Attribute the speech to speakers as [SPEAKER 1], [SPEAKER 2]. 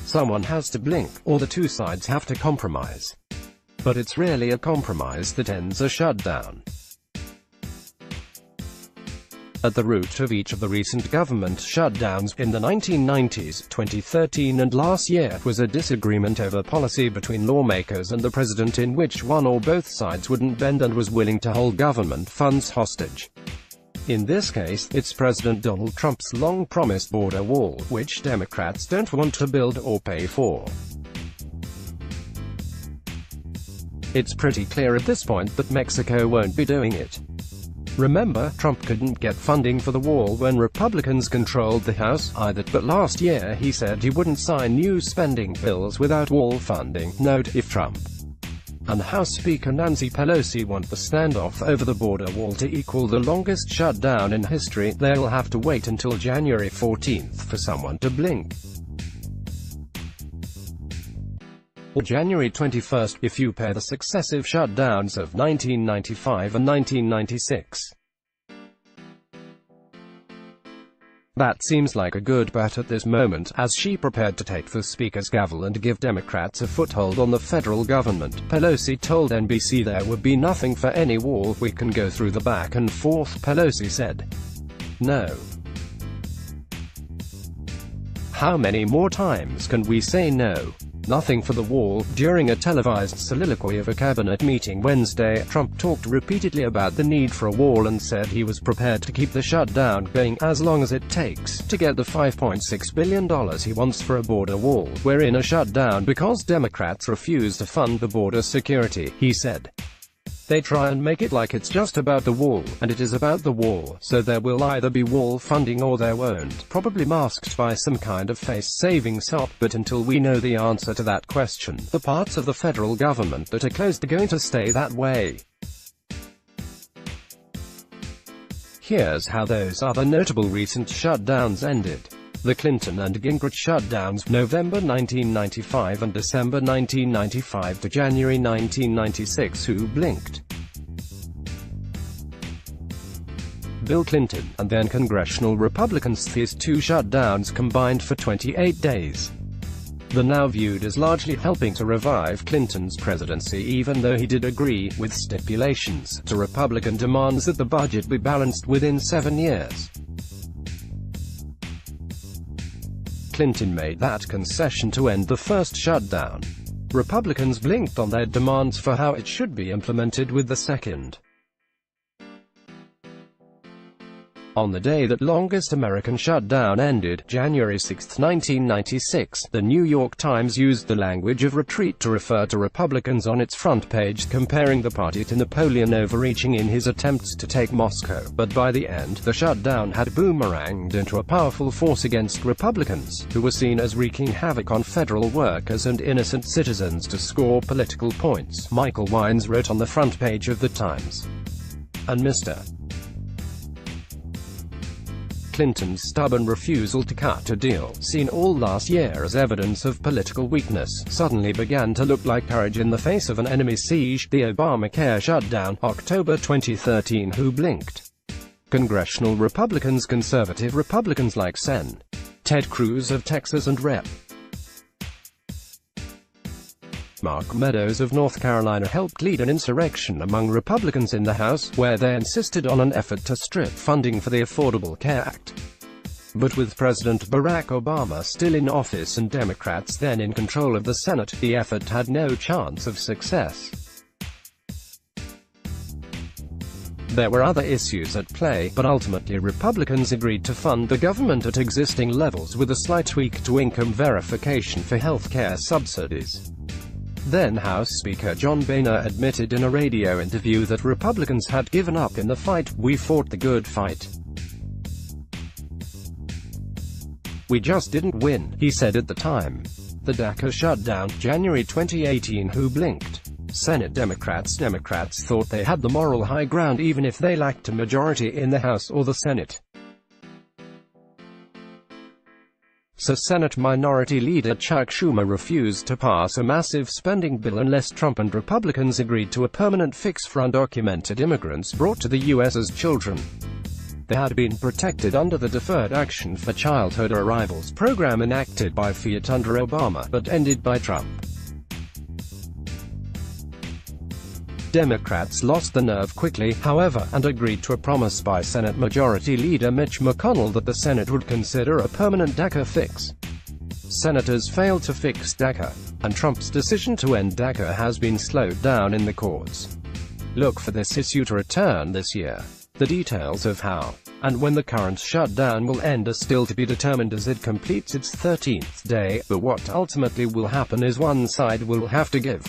[SPEAKER 1] Someone has to blink, or the two sides have to compromise. But it's really a compromise that ends a shutdown. At the root of each of the recent government shutdowns, in the 1990s, 2013 and last year, was a disagreement over policy between lawmakers and the president in which one or both sides wouldn't bend and was willing to hold government funds hostage. In this case, it's President Donald Trump's long-promised border wall, which Democrats don't want to build or pay for. It's pretty clear at this point that Mexico won't be doing it. Remember, Trump couldn't get funding for the wall when Republicans controlled the House, either, but last year he said he wouldn't sign new spending bills without wall funding. Note, if Trump and House Speaker Nancy Pelosi want the standoff over the border wall to equal the longest shutdown in history, they'll have to wait until January 14th for someone to blink. Or January 21st, if you pair the successive shutdowns of 1995 and 1996. That seems like a good bet at this moment, as she prepared to take the Speaker's gavel and give Democrats a foothold on the federal government. Pelosi told NBC there would be nothing for any wall, we can go through the back and forth, Pelosi said. No. How many more times can we say no? Nothing for the wall. During a televised soliloquy of a cabinet meeting Wednesday, Trump talked repeatedly about the need for a wall and said he was prepared to keep the shutdown going, as long as it takes, to get the $5.6 billion he wants for a border wall. We're in a shutdown because Democrats refuse to fund the border security, he said. They try and make it like it's just about the wall, and it is about the wall, so there will either be wall funding or there won't, probably masked by some kind of face-saving sop, but until we know the answer to that question, the parts of the federal government that are closed are going to stay that way. Here's how those other notable recent shutdowns ended. The Clinton and Gingrich shutdowns, November 1995 and December 1995 to January 1996. Who blinked? Bill Clinton, and then congressional Republicans. These two shutdowns combined for 28 days. The now viewed as largely helping to revive Clinton's presidency, even though he did agree, with stipulations, to Republican demands that the budget be balanced within 7 years. Clinton made that concession to end the first shutdown. Republicans blinked on their demands for how it should be implemented with the second. On the day that longest American shutdown ended, January 6, 1996, the New York Times used the language of retreat to refer to Republicans on its front page, comparing the party to Napoleon overreaching in his attempts to take Moscow. But by the end, the shutdown had boomeranged into a powerful force against Republicans, who were seen as wreaking havoc on federal workers and innocent citizens to score political points. Michael Wines wrote on the front page of the Times. And Mr. Clinton's stubborn refusal to cut a deal, seen all last year as evidence of political weakness, suddenly began to look like courage in the face of an enemy siege. The Obamacare shutdown, October 2013. Who blinked? Congressional Republicans. Conservative Republicans like Sen. Ted Cruz of Texas and Rep. Mark Meadows of North Carolina helped lead an insurrection among Republicans in the House, where they insisted on an effort to strip funding for the Affordable Care Act. But with President Barack Obama still in office and Democrats then in control of the Senate, the effort had no chance of success. There were other issues at play, but ultimately Republicans agreed to fund the government at existing levels with a slight tweak to income verification for health care subsidies. Then House Speaker John Boehner admitted in a radio interview that Republicans had given up in the fight. We fought the good fight. We just didn't win, he said at the time. The DACA shutdown, January 2018. Who blinked? Senate Democrats. Democrats thought they had the moral high ground even if they lacked a majority in the House or the Senate. So Senate Minority Leader Chuck Schumer refused to pass a massive spending bill unless Trump and Republicans agreed to a permanent fix for undocumented immigrants brought to the U.S. as children. They had been protected under the Deferred Action for Childhood Arrivals program enacted by Fiat under Obama, but ended by Trump. Democrats lost the nerve quickly, however, and agreed to a promise by Senate Majority Leader Mitch McConnell that the Senate would consider a permanent DACA fix. Senators failed to fix DACA, and Trump's decision to end DACA has been slowed down in the courts. Look for this issue to return this year. The details of how and when the current shutdown will end are still to be determined as it completes its 13th day, but what ultimately will happen is one side will have to give.